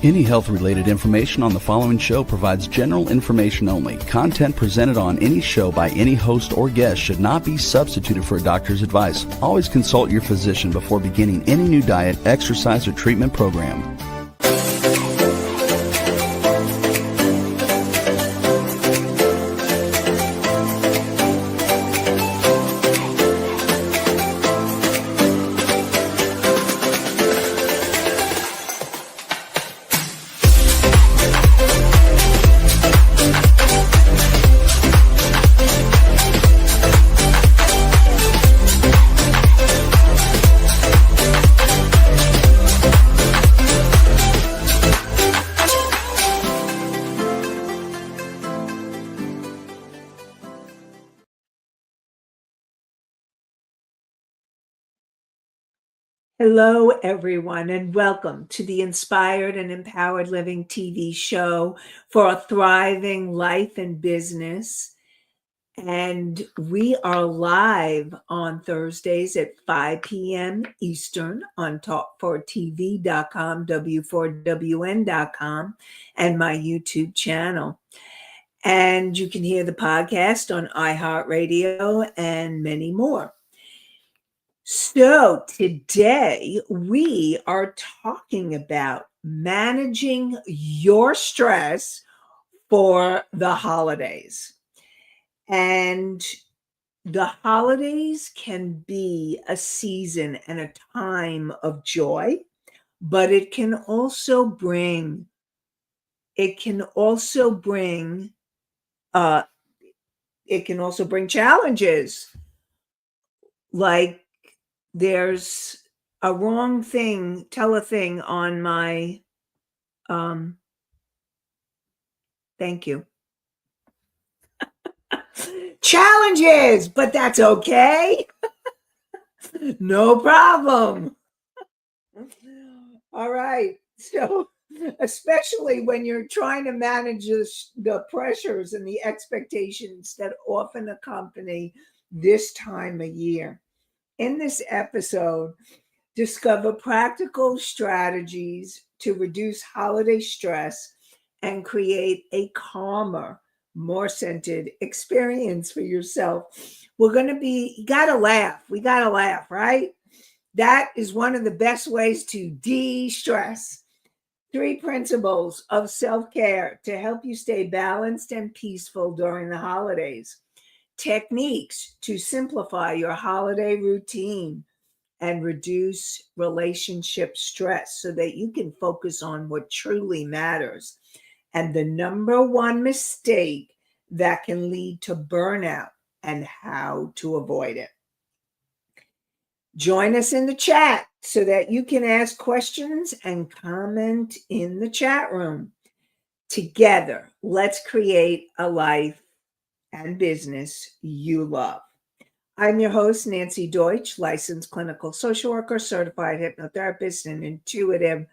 Any health-related information on the following show provides general information only. Content presented on any show by any host or guest should not be substituted for a doctor's advice. Always consult your physician before beginning any new diet, exercise, or treatment program. Hello, everyone, and welcome to the Inspired and Empowered Living TV show for a thriving life and business. And we are live on Thursdays at 5 p.m. Eastern on talk4tv.com, w4wn.com, and my YouTube channel. And you can hear the podcast on iHeartRadio and many more. So today we are talking about managing your stress for the holidays. And the holidays can be a season and a time of joy, but it can also bring challenges. Like there's a wrong thing, thing on my, thank you. Challenges, but that's okay. No problem. All right. So, especially when you're trying to manage the pressures and the expectations that often accompany this time of year. In this episode, discover practical strategies to reduce holiday stress and create a calmer, more centered experience for yourself. You gotta laugh. We gotta laugh, right? That is one of the best ways to de-stress. 3 principles of self-care to help you stay balanced and peaceful during the holidays. Techniques to simplify your holiday routine and reduce relationship stress so that you can focus on what truly matters. And the number one mistake that can lead to burnout and how to avoid it. Join us in the chat so that you can ask questions and comment in the chat room. Together, let's create a life and business you love. I'm your host, Nanci Deutsch, licensed clinical social worker, certified hypnotherapist, and intuitive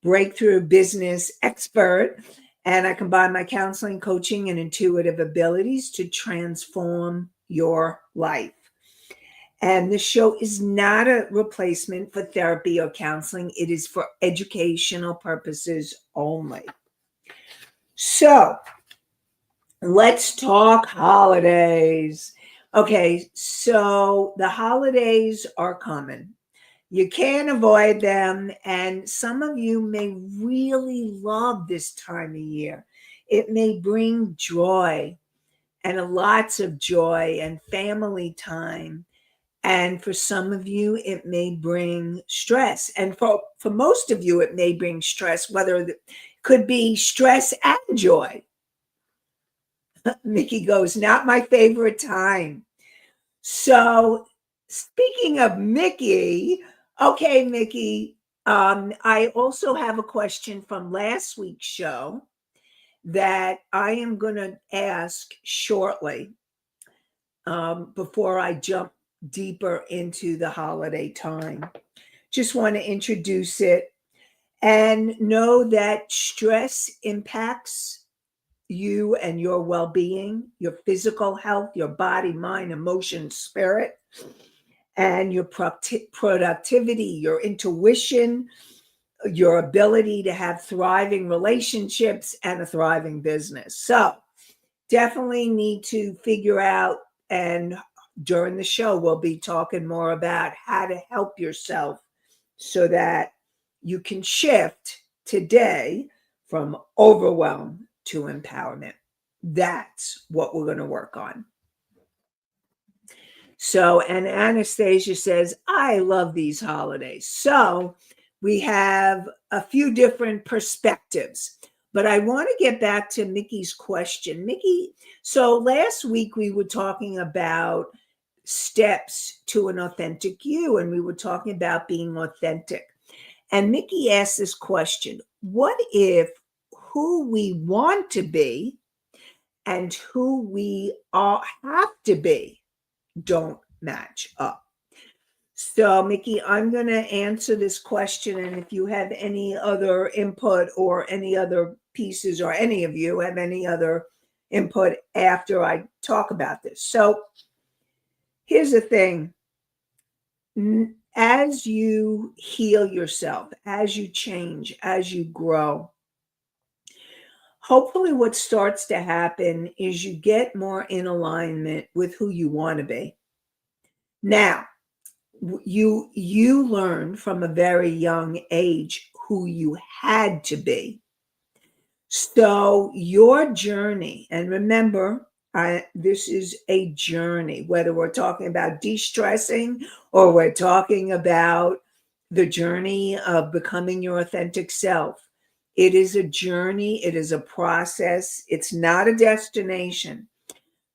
breakthrough business expert. And I combine my counseling, coaching, and intuitive abilities to transform your life. And this show is not a replacement for therapy or counseling. It is for educational purposes only. So, let's talk holidays. Okay, so the holidays are coming. You can't avoid them, and some of you may really love this time of year. It may bring joy and lots of joy and family time. And for some of you, it may bring stress. And for most of you, it may bring stress, whether it could be stress and joy. Mickey goes, not my favorite time. So speaking of Mickey, okay, Mickey, I also have a question from last week's show that I am going to ask shortly before I jump deeper into the holiday time. Just want to introduce it and know that stress impacts you and your well-being, your physical health, your body, mind, emotion, spirit, and your productivity, your intuition, your ability to have thriving relationships and a thriving business. So definitely need to figure out, and during the show, we'll be talking more about how to help yourself so that you can shift today from overwhelm to empowerment. That's what we're going to work on. So, and Anastasia says, I love these holidays. So, we have a few different perspectives, but I want to get back to Mickey's question. Mickey, so last week we were talking about steps to an authentic you, and we were talking about being authentic. And Mickey asked this question: what if who we want to be and who we have to be don't match up? So, Mickey, I'm going to answer this question. And if you have any other input or any other pieces, or any of you have any other input after I talk about this. So, here's the thing. As you heal yourself, as you change, as you grow, hopefully what starts to happen is you get more in alignment with who you want to be. Now, you learn from a very young age who you had to be. So your journey, and remember, this is a journey, whether we're talking about de-stressing or we're talking about the journey of becoming your authentic self. It is a journey. It is a process. It's not a destination.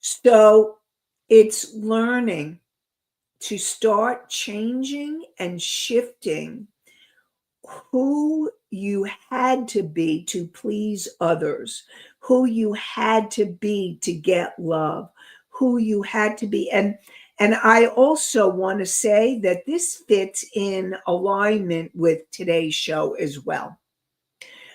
So it's learning to start changing and shifting who you had to be to please others, who you had to be to get love, who you had to be. And I also want to say that this fits in alignment with today's show as well,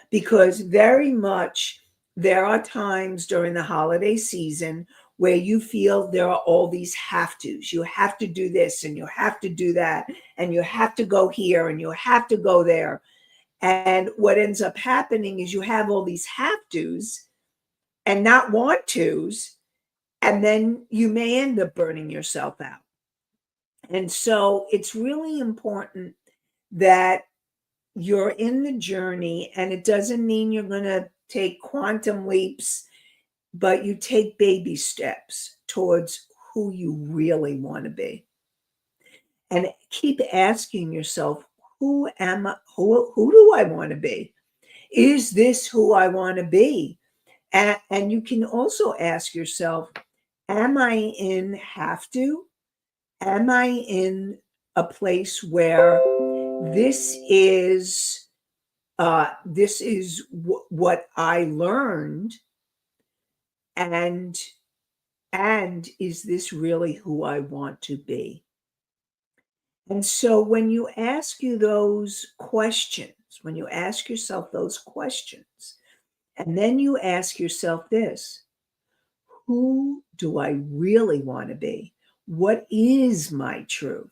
because very much there are times during the holiday season where you feel there are all these have tos. You have to do this and you have to do that, and you have to go here and you have to go there. And what ends up happening is you have all these have tos and not want tos, and then you may end up burning yourself out. And so it's really important that you're in the journey, and it doesn't mean you're going to take quantum leaps, but you take baby steps towards who you really want to be. And keep asking yourself, who am I? Who do I want to be? Is this who I want to be? And you can also ask yourself, am I in have to? Am I in a place where this is what I learned, and is this really who I want to be? And so when you ask yourself those questions, and then you ask yourself this: who do I really want to be? What is my truth?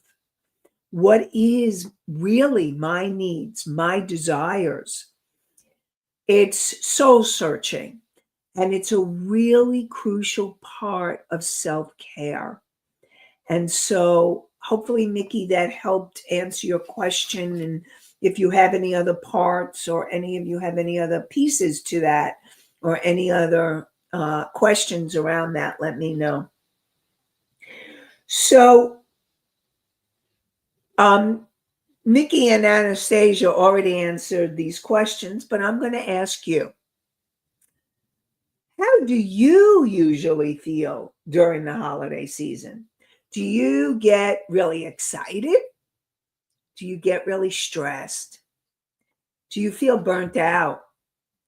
What is really my needs, my desires? It's soul searching, and it's a really crucial part of self-care. And so hopefully, Mickey, that helped answer your question. And if you have any other parts, or any of you have any other pieces to that, or any other questions around that, let me know. So, Mickey and Anastasia already answered these questions, but I'm going to ask you, how do you usually feel during the holiday season? Do you get really excited? Do you get really stressed? Do you feel burnt out?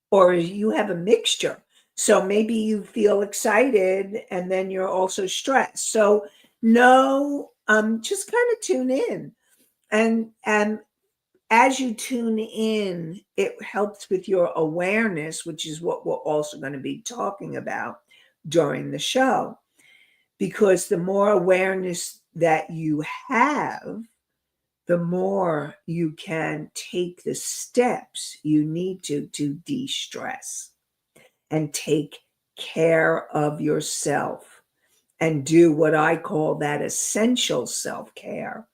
Or you have a mixture? So maybe you feel excited and then you're also stressed. So no, just kind of tune in. And as you tune in, it helps with your awareness, which is what we're also going to be talking about during the show. Because the more awareness that you have, the more you can take the steps you need to de-stress and take care of yourself and do what I call that essential self-care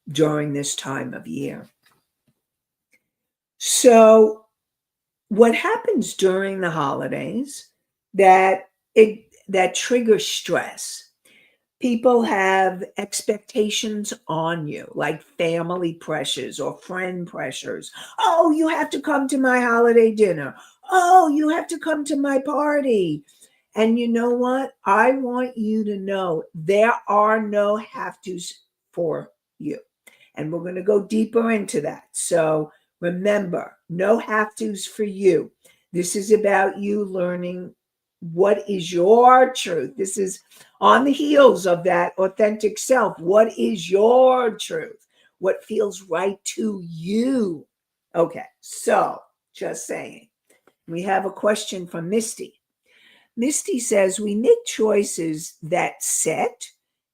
during this time of year. So what happens during the holidays that triggers stress? People have expectations on you, like family pressures or friend pressures. Oh, you have to come to my holiday dinner. Oh, you have to come to my party. And you know what? I want you to know there are no have tos for you. And we're going to go deeper into that. So remember, no have tos for you. This is about you learning what is your truth. This is on the heels of that authentic self. What is your truth? What feels right to you? Okay, so just saying. We have a question from Misty. Misty says, we make choices that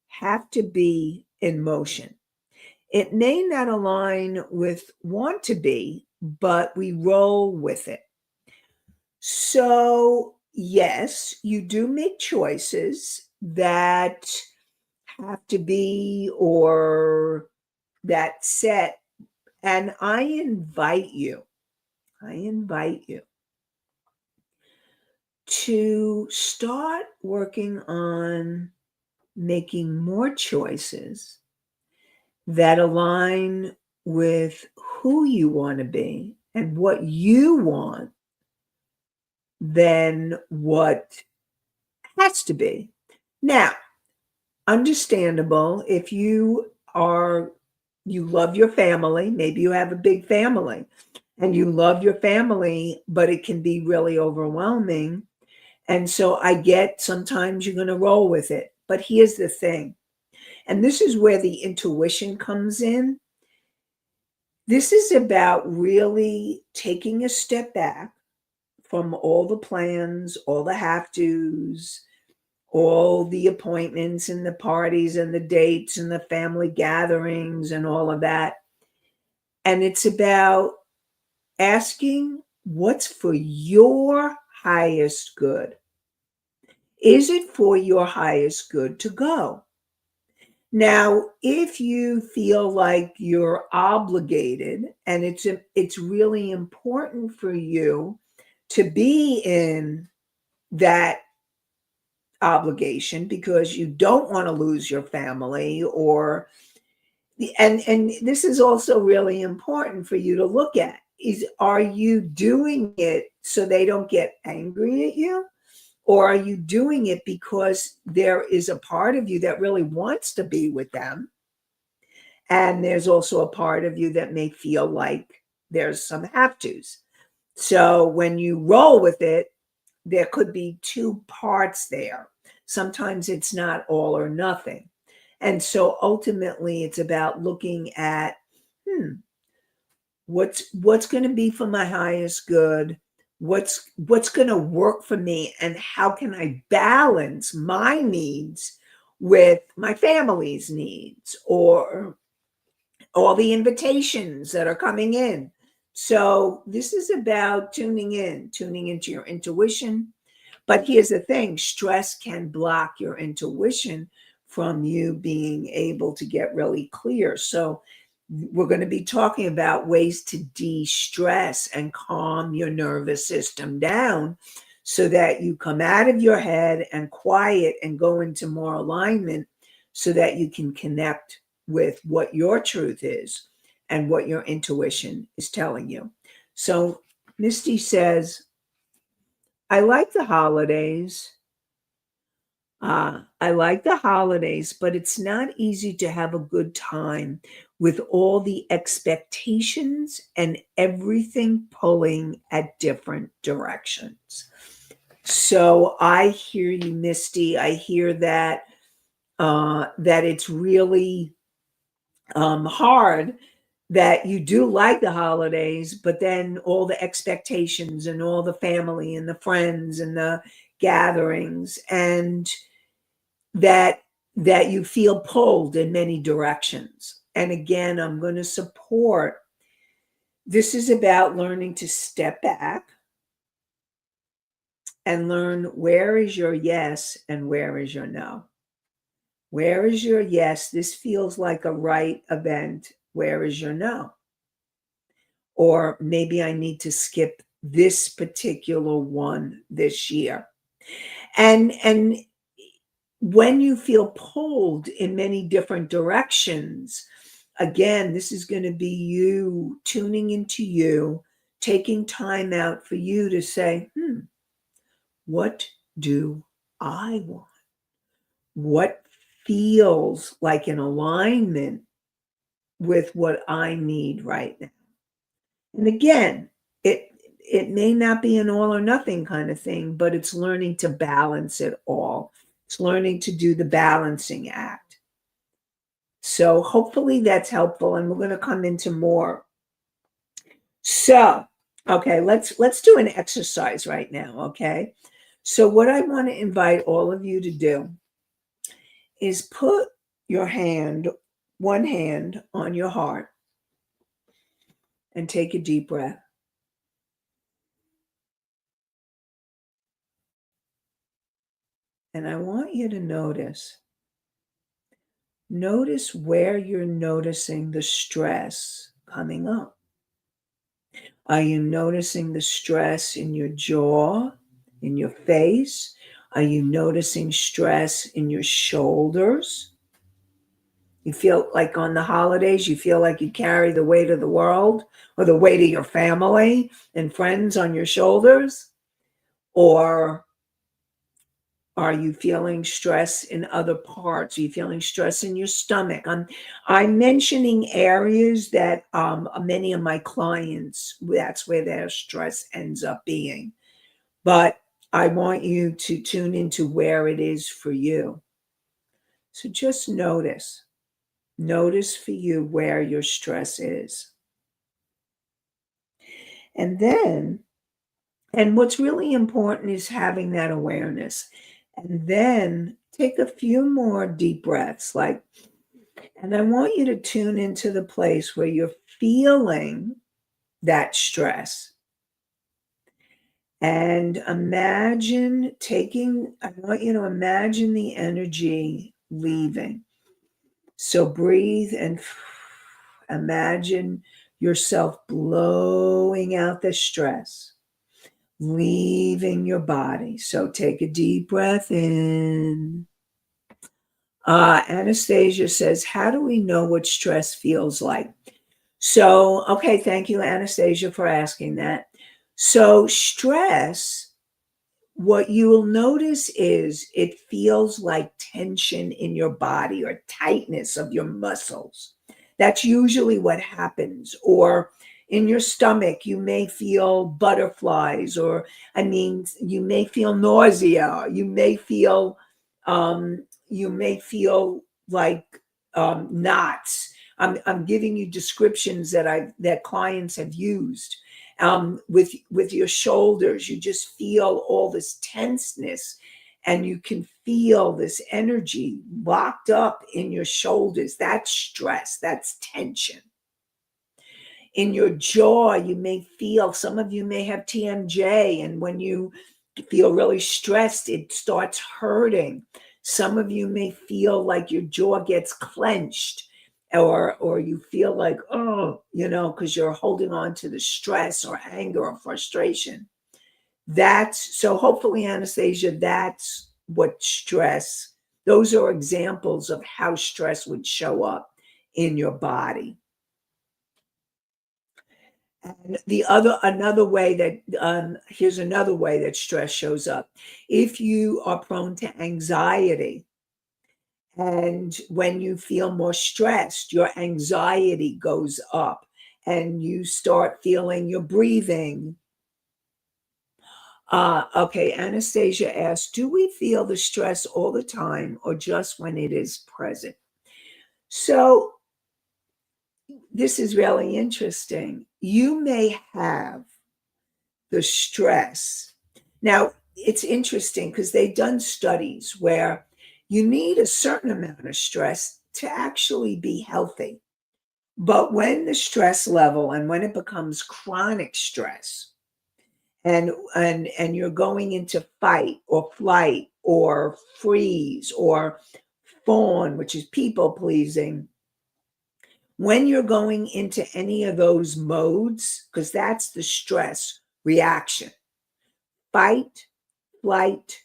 have to be in motion. It may not align with want to be, but we roll with it. So, yes, you do make choices that have to be or that set. And I invite you to start working on making more choices that align with who you want to be and what you want than what has to be. Now, understandable if you love your family, maybe you have a big family and you love your family, but it can be really overwhelming. And so I get sometimes you're going to roll with it. But here's the thing, and this is where the intuition comes in. This is about really taking a step back from all the plans, all the have tos, all the appointments and the parties and the dates and the family gatherings and all of that. And it's about asking what's for your highest good. Is it for your highest good to go? Now, if you feel like you're obligated and it's really important for you to be in that obligation because you don't want to lose your family and this is also really important for you to look at is, are you doing it so they don't get angry at you? Or are you doing it because there is a part of you that really wants to be with them? And there's also a part of you that may feel like there's some have tos. So when you roll with it, there could be two parts there. Sometimes it's not all or nothing. And so ultimately it's about looking at, what's going to be for my highest good? What's going to work for me? And how can I balance my needs with my family's needs or all the invitations that are coming in? So this is about tuning into your intuition. But here's the thing, stress can block your intuition from you being able to get really clear. So we're going to be talking about ways to de-stress and calm your nervous system down so that you come out of your head and quiet and go into more alignment so that you can connect with what your truth is and what your intuition is telling you. So Misty says, I like the holidays. I like the holidays, but it's not easy to have a good time with all the expectations and everything pulling at different directions. So I hear you, Misty. I hear that that it's really hard that you do like the holidays, but then all the expectations and all the family and the friends and the gatherings and that you feel pulled in many directions. And again, I'm going to support. This is about learning to step back and learn where is your yes and where is your no. Where is your yes? This feels like a right event. Where is your no? Or maybe I need to skip this particular one this year. And when you feel pulled in many different directions, again, this is going to be you tuning into you, taking time out for you to say, what do I want? What feels like an alignment with what I need right now? And again, it may not be an all or nothing kind of thing, but it's learning to balance it all. It's learning to do the balancing act. So hopefully that's helpful, and we're going to come into more. So, okay, let's do an exercise right now, okay? So what I want to invite all of you to do is put your hand, one hand on your heart, and take a deep breath. And I want you to notice where you're noticing the stress coming up. Are you noticing the stress in your jaw, in your face? Are you noticing stress in your shoulders? You feel like on the holidays, you feel like you carry the weight of the world or the weight of your family and friends on your shoulders? Or are you feeling stress in other parts? Are you feeling stress in your stomach? I'm mentioning areas that many of my clients, that's where their stress ends up being. But I want you to tune into where it is for you. So just notice. Notice for you where your stress is. And then, and what's really important is having that awareness. And then take a few more deep breaths, and I want you to tune into the place where you're feeling that stress. And I want you to imagine the energy leaving. So breathe and imagine yourself blowing out the stress, leaving your body. So take a deep breath in. Anastasia says, how do we know what stress feels like? So, okay, thank you, Anastasia, for asking that. So stress, what you will notice is it feels like tension in your body or tightness of your muscles. That's usually what happens. Or in your stomach, you may feel butterflies, or you may feel nausea. You may feel like knots. I'm giving you descriptions that clients have used. With your shoulders, you just feel all this tenseness, and you can feel this energy locked up in your shoulders. That's stress. That's tension. In your jaw, you may feel, some of you may have TMJ, and when you feel really stressed, it starts hurting. Some of you may feel like your jaw gets clenched, or you feel like, because you're holding on to the stress or anger or frustration. So hopefully, Anastasia, that's what stress, those are examples of how stress would show up in your body. And here's another way that stress shows up. If you are prone to anxiety, and when you feel more stressed, your anxiety goes up and you start feeling your breathing. Okay, Anastasia asks, do we feel the stress all the time or just when it is present? So this is really interesting. You may have the stress. Now, it's interesting because they've done studies where you need a certain amount of stress to actually be healthy. But when the stress level and when it becomes chronic stress and you're going into fight or flight or freeze or fawn, which is people pleasing, when you're going into any of those modes, because that's the stress reaction, fight, flight,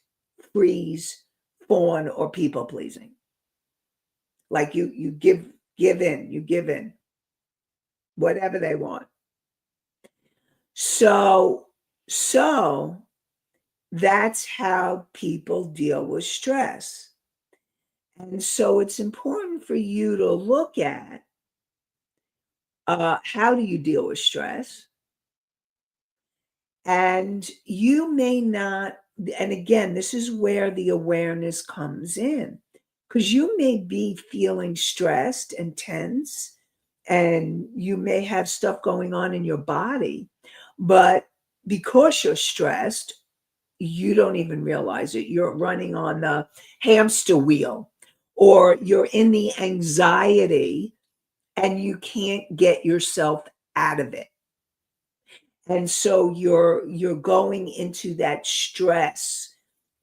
freeze, fawn, or people pleasing. Like you give in, you give in, whatever they want. So that's how people deal with stress. And so it's important for you to look at how do you deal with stress? And you may not, and again, this is where the awareness comes in, because you may be feeling stressed and tense, and you may have stuff going on in your body, but because you're stressed, you don't even realize it. You're running on the hamster wheel, or you're in the anxiety and you can't get yourself out of it. And so you're going into that stress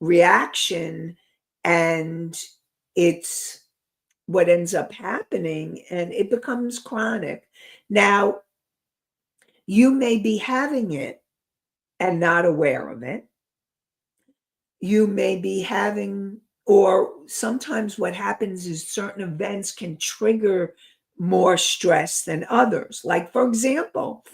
reaction, and it's what ends up happening, and it becomes chronic. Now, you may be having it and not aware of it. You may be having, or sometimes what happens is certain events can trigger more stress than others. Like, for example,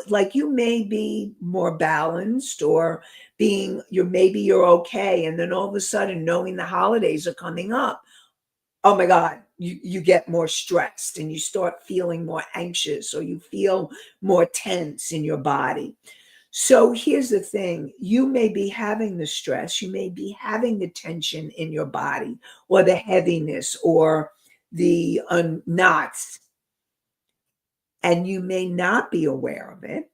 like you may be more balanced or maybe you're okay. And then all of a sudden, knowing the holidays are coming up, oh my God, you get more stressed and you start feeling more anxious, or you feel more tense in your body. So here's the thing, you may be having the stress, you may be having the tension in your body, or the heaviness, or the knots, and you may not be aware of it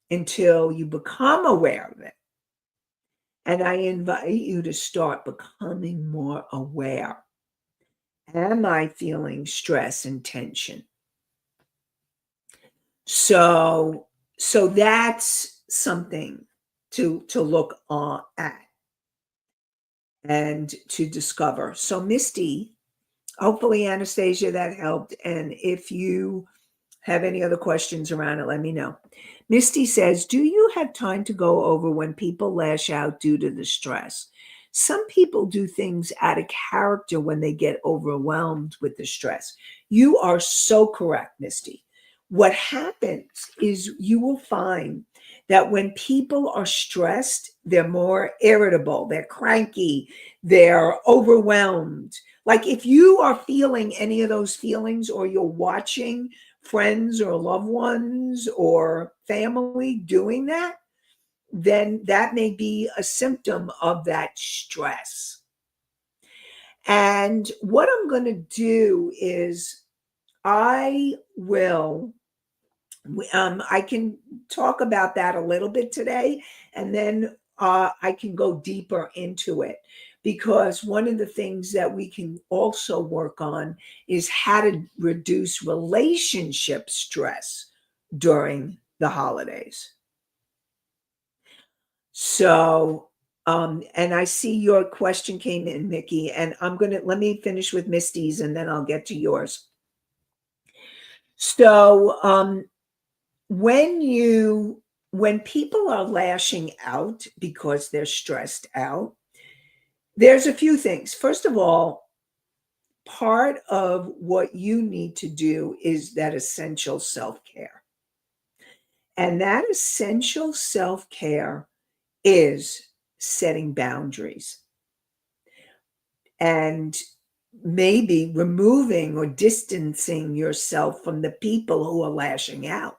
until you become aware of it. And I invite you to start becoming more aware. Am I feeling stress and tension? So that's something to look at and to discover. So Misty, hopefully Anastasia, that helped. And if you have any other questions around it, let me know. Misty says, do you have time to go over when people lash out due to the stress? Some people do things out of character when they get overwhelmed with the stress. You are so correct, Misty. What happens is you will find that when people are stressed, they're more irritable, they're cranky, they're overwhelmed. Like if you are feeling any of those feelings, or you're watching friends or loved ones or family doing that, then that may be a symptom of that stress. And what I'm going to do is I will I can talk about that a little bit today, and then I can go deeper into it, because one of the things that we can also work on is how to reduce relationship stress during the holidays. So, and I see your question came in, Mickey, and let me finish with Misty's and then I'll get to yours. So, when people are lashing out because they're stressed out, there's a few things. First of all, part of what you need to do is that essential self-care. And that essential self-care is setting boundaries and maybe removing or distancing yourself from the people who are lashing out.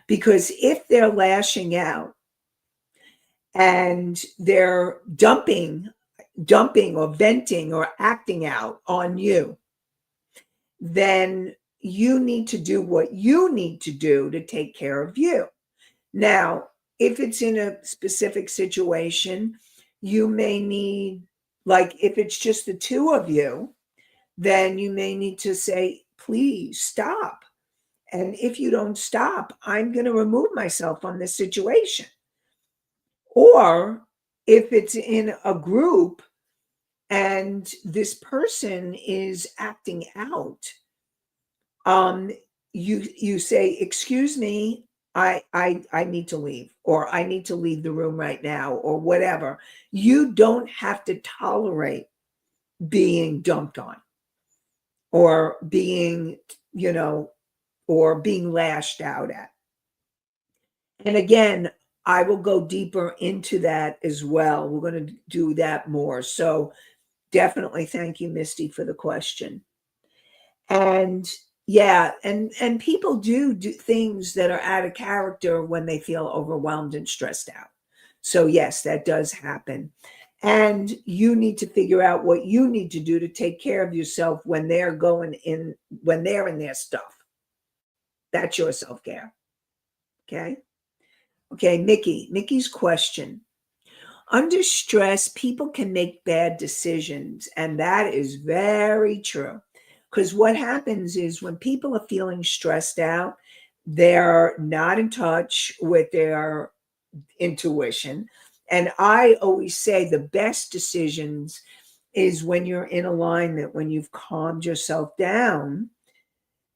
Because if they're lashing out and they're dumping or venting or acting out on you, then you need to do what you need to do to take care of you. Now, if it's in a specific situation, you may need, like if it's just the two of you, then you may need to say, please stop. And if you don't stop, I'm going to remove myself from this situation. Or if it's in a group and this person is acting out, um, you say, "Excuse me, I need to leave," or "I need to leave the room right now," or whatever. You don't have to tolerate being dumped on or being, you know, or being lashed out at. And again, I will go deeper into that as well. We're going to do that more. So definitely thank you, Misty, for the question. And yeah, and people do things that are out of character when they feel overwhelmed and stressed out. So yes, that does happen. And you need to figure out what you need to do to take care of yourself when when they're in their stuff. That's your self-care. Okay. Okay, Mickey. Mickey's question. Under stress, people can make bad decisions. And that is very true. Because what happens is when people are feeling stressed out, they're not in touch with their intuition. And I always say the best decisions is when you're in alignment, when you've calmed yourself down.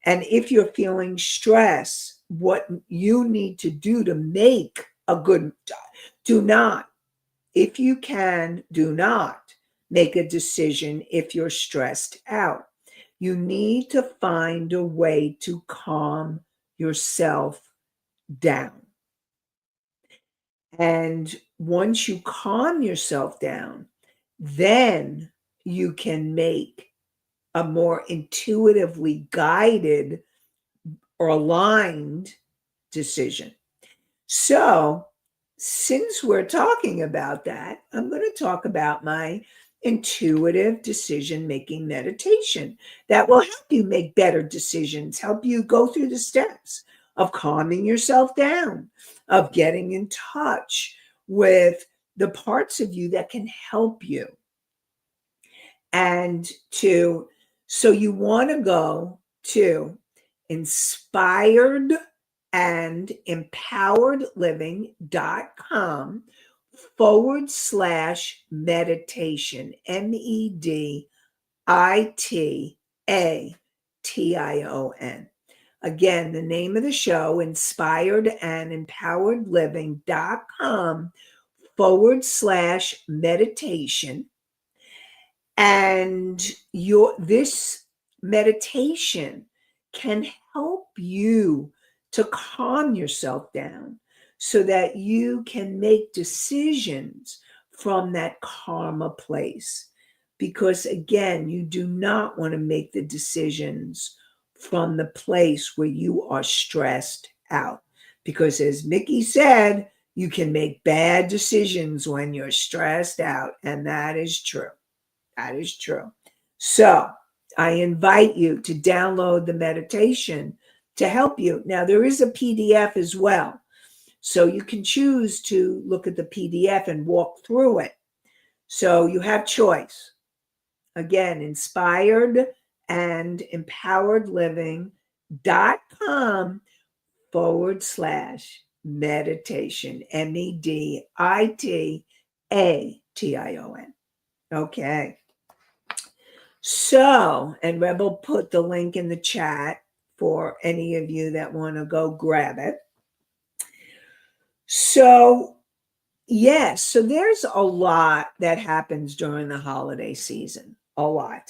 And if you're feeling stress, what you need to do to make a good, do not, if you can, do not make a decision if you're stressed out. You need to find a way to calm yourself down. And once you calm yourself down, then you can make a more intuitively guided or aligned decision. So, since we're talking about that, I'm going to talk about my intuitive decision making meditation that will help you make better decisions, help you go through the steps of calming yourself down, of getting in touch with the parts of you that can help you. And so you want to go to inspired and empoweredliving.com /meditation, MEDITATION. Again, the name of the show, inspired and empoweredliving.com /meditation. And this meditation can help you to calm yourself down so that you can make decisions from that calmer place. Because again, you do not want to make the decisions from the place where you are stressed out. Because as Mickey said, you can make bad decisions when you're stressed out. And that is true. That is true. So I invite you to download the meditation to help you. Now, there is a PDF as well. So you can choose to look at the PDF and walk through it. So you have choice. Again, inspired and empoweredliving.com /meditation, MEDITATION. Okay. So, and Rebel put the link in the chat for any of you that want to go grab it. So, yes, so there's a lot that happens during the holiday season, a lot.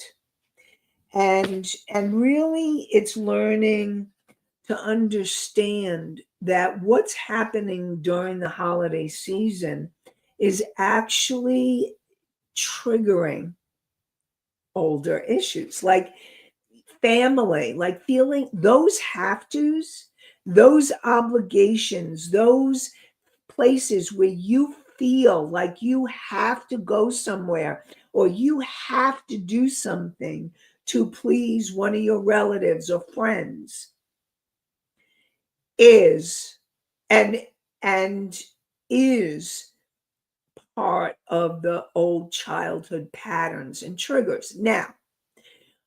And really it's learning to understand that what's happening during the holiday season is actually triggering older issues like family, like feeling those have tos, those obligations, those places where you feel like you have to go somewhere or you have to do something to please one of your relatives or friends is and is part of the old childhood patterns and triggers. Now,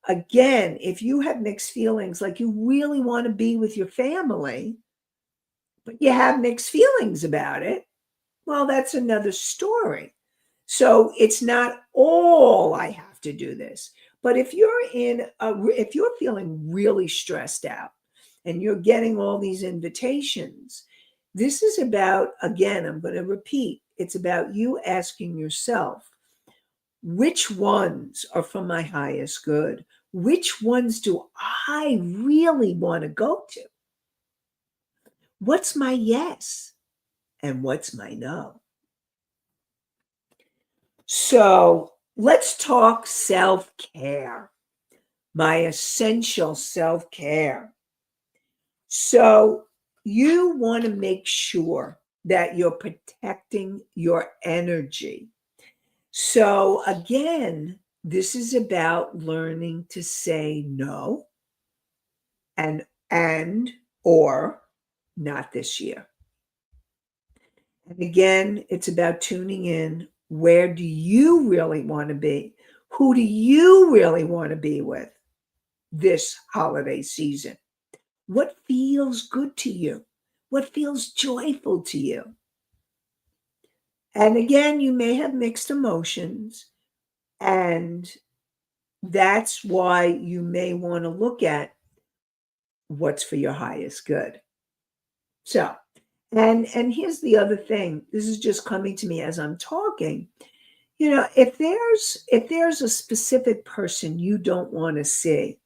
Again, if you have mixed feelings, like you really want to be with your family, but you have mixed feelings about it, well, that's another story. So it's not all I have to do this. But if if you're feeling really stressed out and you're getting all these invitations, this is about, again, I'm going to repeat, it's about you asking yourself, which ones are for my highest good? Which ones do I really want to go to? What's my yes and what's my no? So let's talk self-care, my essential self-care. So you want to make sure that you're protecting your energy. So again, this is about learning to say no and or not this year. And again, it's about tuning in. Where do you really want to be? Who do you really want to be with this holiday season? What feels good to you? What feels joyful to you? And again, you may have mixed emotions, and that's why you may want to look at what's for your highest good. So, and here's the other thing. This is just coming to me as I'm talking. If there's a specific person you don't want to see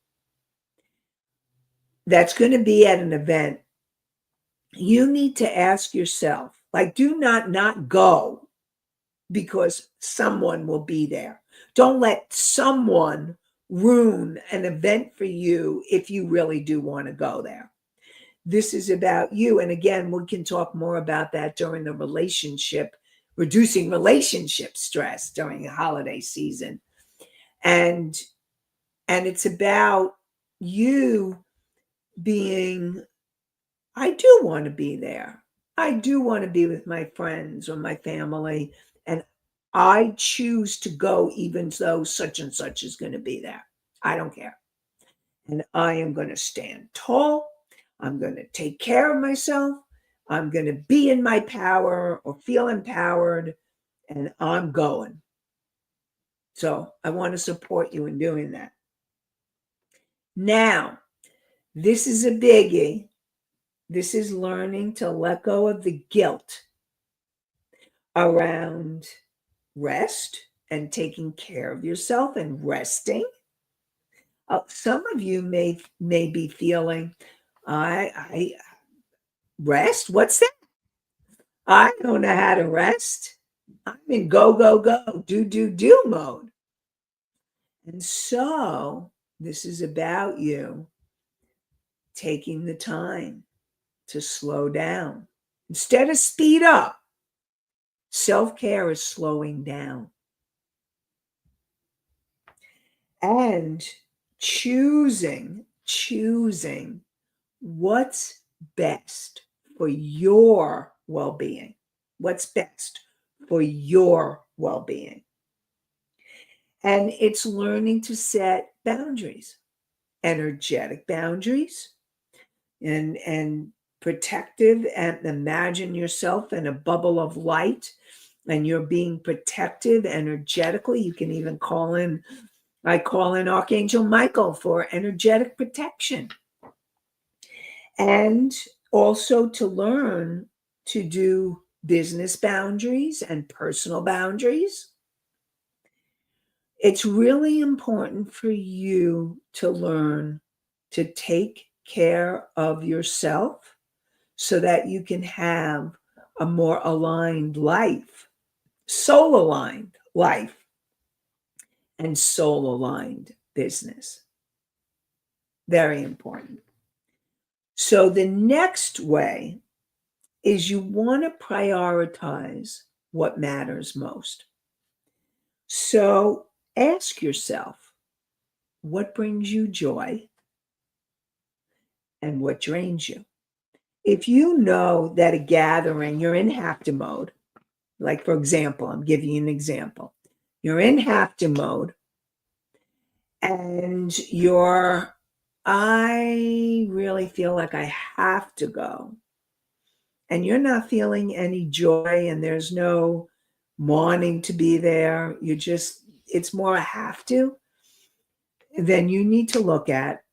that's going to be at an event, you need to ask yourself, like, do not go because someone will be there. Don't let someone ruin an event for you if you really do want to go there. This is about you. And again, we can talk more about that during the reducing relationship stress during the holiday season. And it's about you being, I do want to be there. I do want to be with my friends or my family. And I choose to go even though such and such is going to be there. I don't care. And I am going to stand tall. I'm going to take care of myself. I'm going to be in my power or feel empowered. And I'm going. So I want to support you in doing that. Now, this is a biggie. This is learning to let go of the guilt around rest and taking care of yourself and resting. Some of you may be feeling, I rest. What's that? I don't know how to rest. I'm in go, go, go, do mode. And so this is about you taking the time to slow down. Instead of speed up, self-care is slowing down. And choosing what's best for your well-being. What's best for your well-being. And it's learning to set boundaries, energetic boundaries, and protective, and imagine yourself in a bubble of light and you're being protective energetically. You can even I call in Archangel Michael for energetic protection. And also to learn to do business boundaries and personal boundaries. It's really important for you to learn to take care of yourself so that you can have a more aligned life, soul-aligned life, and soul-aligned business. Very important. So the next way is you want to prioritize what matters most. So ask yourself, what brings you joy and what drains you? If you know that a gathering, you're in have-to mode, like for example, I'm giving you an example. You're in have-to mode and I really feel like I have to go, and you're not feeling any joy and there's no wanting to be there, it's more a have to, then you need to look at,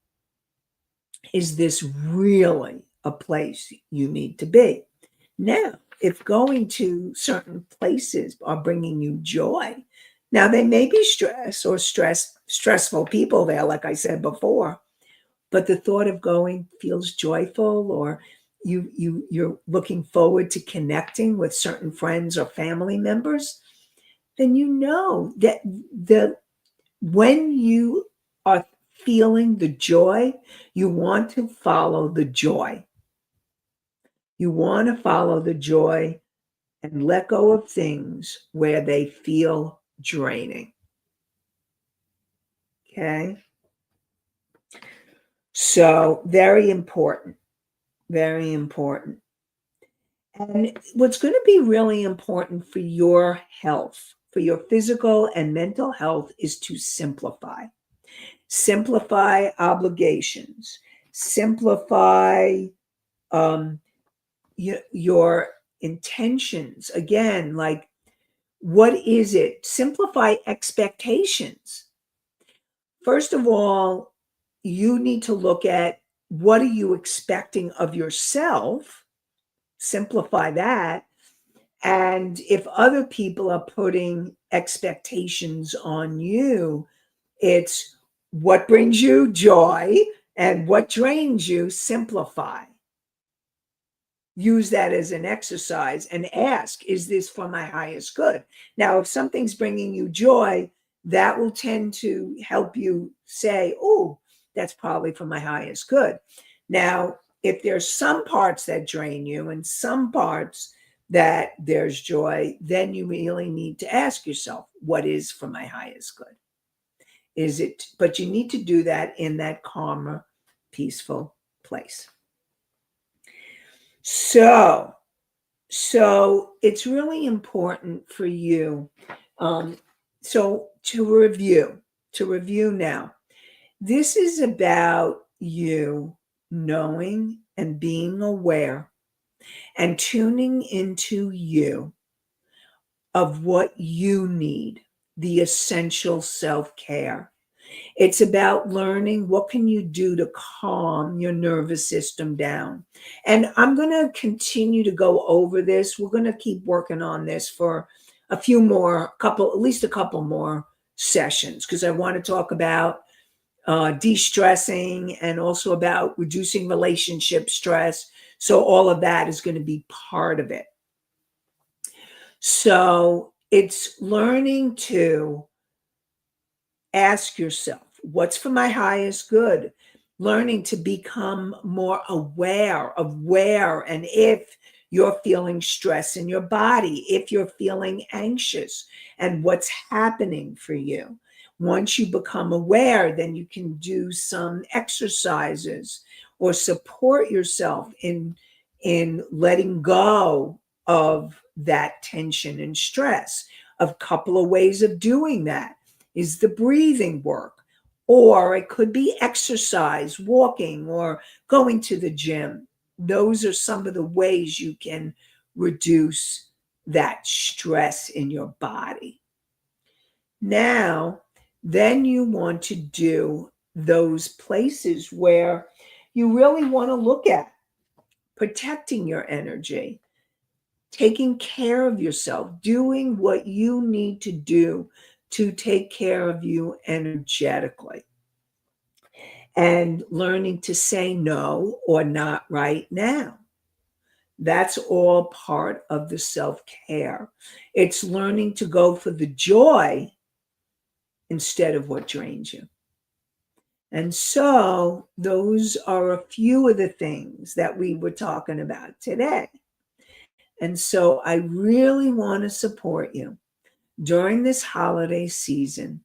is this really a place you need to be? Now, if going to certain places are bringing you joy, now they may be stressful people there, like I said before, but the thought of going feels joyful, or you're looking forward to connecting with certain friends or family members, then you know that when you are feeling the joy, you want to follow the joy. You want to follow the joy and let go of things where they feel draining. Okay. So, very important, very important. And what's going to be really important for your health, for your physical and mental health, is to simplify. Simplify obligations. Simplify um, your intentions. Again, like, what is it? Simplify expectations. First of all, you need to look at, what are you expecting of yourself? Simplify that. And if other people are putting expectations on you, it's what brings you joy and what drains you. Simplify. Use that as an exercise and ask, is this for my highest good? Now, if something's bringing you joy, that will tend to help you say, oh, that's probably for my highest good. Now, if there's some parts that drain you and some parts that there's joy, then you really need to ask yourself, what is for my highest good? Is it, but you need to do that in that calmer, peaceful place. So it's really important for you. So to review now, this is about you knowing and being aware and tuning into you of what you need, the essential self-care. It's about learning, what can you do to calm your nervous system down. And I'm going to continue to go over this. We're going to keep working on this for at least a couple more sessions, because I want to talk about de-stressing and also about reducing relationship stress. So all of that is going to be part of it. So it's learning to ask yourself, what's for my highest good? Learning to become more aware of where and if you're feeling stress in your body, if you're feeling anxious, and what's happening for you. Once you become aware, then you can do some exercises or support yourself in letting go of that tension and stress. A couple of ways of doing that is the breathing work, or it could be exercise, walking, or going to the gym. Those are some of the ways you can reduce that stress in your body. Now, then you want to do those places where you really want to look at protecting your energy, taking care of yourself, doing what you need to do to take care of you energetically, and learning to say no or not right now. That's all part of the self-care. It's learning to go for the joy instead of what drains you. And so those are a few of the things that we were talking about today. And so I really want to support you during this holiday season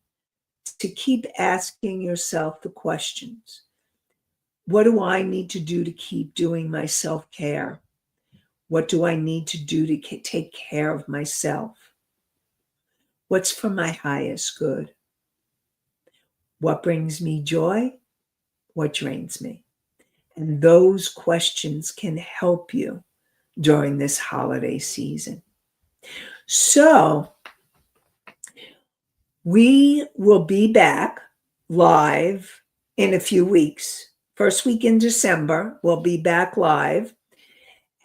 to keep asking yourself the questions. What do I need to do to keep doing my self-care? What do I need to do to take care of myself? What's for my highest good? What brings me joy? What drains me? And those questions can help you during this holiday season. So we will be back live in a few weeks. First week in December, we'll be back live.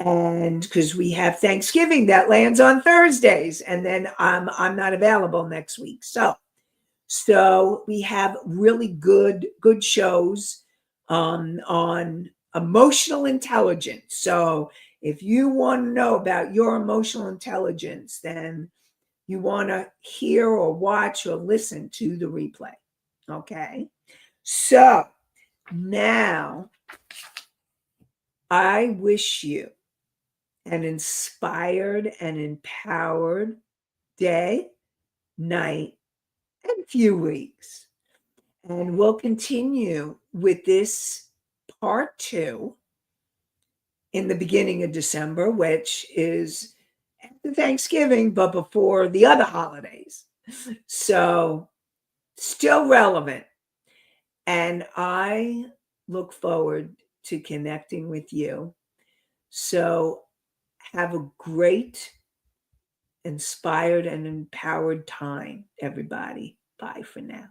And because we have Thanksgiving that lands on Thursdays, and then I'm not available next week. So we have really good shows on emotional intelligence. So if you want to know about your emotional intelligence, then you want to hear or watch or listen to the replay. Okay. So now I wish you an inspired and empowered day, night, and few weeks. And we'll continue with this part 2 in the beginning of December, which is after Thanksgiving, but before the other holidays. So still relevant. And I look forward to connecting with you. So have a great, inspired, and empowered time, everybody. Bye for now.